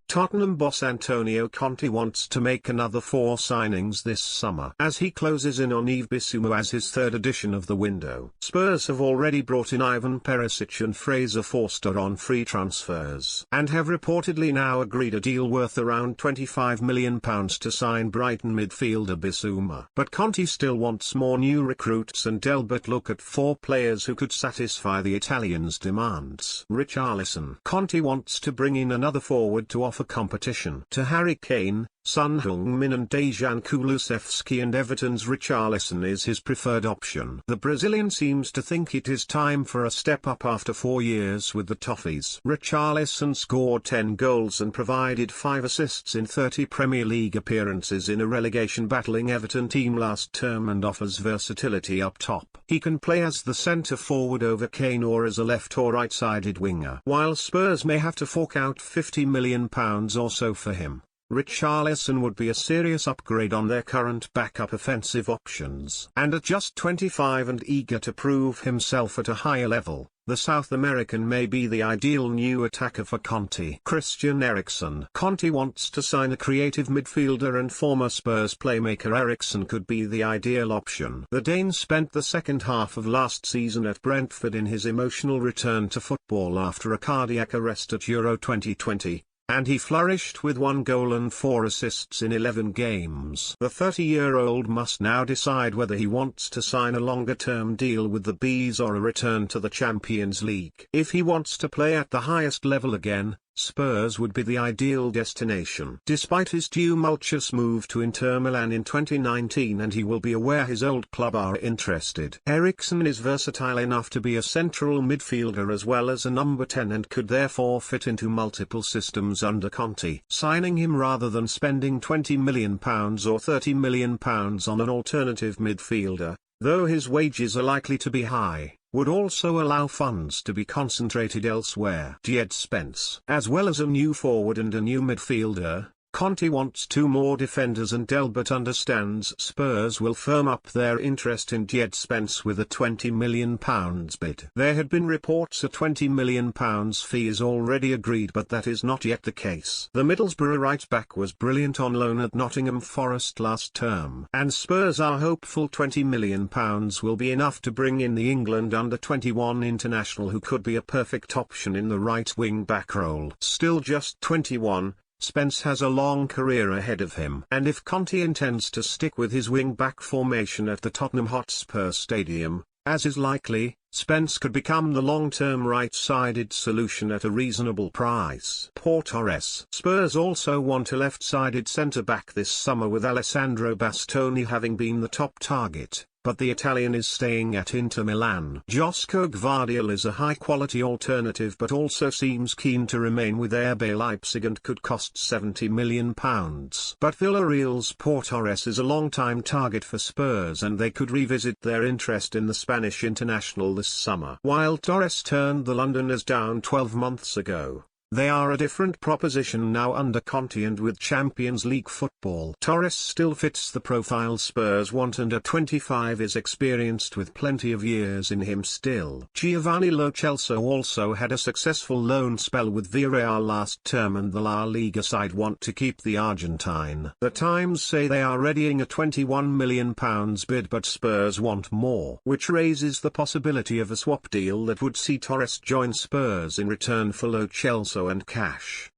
Tottenham boss Antonio Conte wants to make another 4 signings this summer as he closes in on Yves Bissouma as his third addition of the window. Spurs have already brought in Ivan Perisic and Fraser Forster on free transfers and have reportedly now agreed a deal worth around £25 million to sign Brighton midfielder Bissouma. But Conte still wants more new recruits and Delbert look at 4 players who could satisfy the Italians' demands. Richarlison. Conte wants to bring in another forward to offer competition to Harry Kane, Son Heung-min and Dejan Kulusevski, and Everton's Richarlison is his preferred option. The Brazilian seems to think it is time for a step up after 4 years with the Toffees. Richarlison scored 10 goals and provided 5 assists in 30 Premier League appearances in a relegation-battling Everton team last term and offers versatility up top. He can play as the centre-forward over Kane or as a left or right-sided winger. While Spurs may have to fork out £50 million or so for him, Richarlison would be a serious upgrade on their current backup offensive options. And at just 25 and eager to prove himself at a higher level, the South American may be the ideal new attacker for Conte. Christian Eriksen. Conte wants to sign a creative midfielder, and former Spurs playmaker Eriksen could be the ideal option. The Dane spent the second half of last season at Brentford in his emotional return to football after a cardiac arrest at Euro 2020. And he flourished with 1 goal and 4 assists in 11 games. The 30-year-old must now decide whether he wants to sign a longer-term deal with the Bees or a return to the Champions League. If he wants to play at the highest level again, Spurs would be the ideal destination. Despite his tumultuous move to Inter Milan in 2019, and he will be aware his old club are interested, Eriksen is versatile enough to be a central midfielder as well as a number 10 and could therefore fit into multiple systems under Conte. Signing him rather than spending £20 million or £30 million on an alternative midfielder, though his wages are likely to be high, would also allow funds to be concentrated elsewhere. Jed Spence. As well as a new forward and a new midfielder, Conte wants 2 more defenders, and Delbert understands Spurs will firm up their interest in Jed Spence with a £20 million bid. There had been reports a £20 million fee is already agreed, but that is not yet the case. The Middlesbrough right-back was brilliant on loan at Nottingham Forest last term, and Spurs are hopeful £20 million will be enough to bring in the England under-21 international who could be a perfect option in the right wing-back role. Still just 21, Spence has a long career ahead of him. And if Conte intends to stick with his wing-back formation at the Tottenham Hotspur Stadium, as is likely, Spence could become the long-term right-sided solution at a reasonable price. Pau Torres. Spurs also want a left-sided centre-back this summer, with Alessandro Bastoni having been the top target, but the Italian is staying at Inter Milan. Josko Gvardiol is a high-quality alternative but also seems keen to remain with RB Leipzig and could cost £70 million. But Villarreal's Pau Torres is a long-time target for Spurs, and they could revisit their interest in the Spanish international this summer. While Torres turned the Londoners down 12 months ago, they are a different proposition now under Conte and with Champions League football. Torres still fits the profile Spurs want, and at 25 is experienced with plenty of years in him still. Giovanni Lo Celso also had a successful loan spell with Villarreal last term, and the La Liga side want to keep the Argentine. The Times say they are readying a £21 million bid, but Spurs want more, which raises the possibility of a swap deal that would see Torres join Spurs in return for Lo Celso and cash.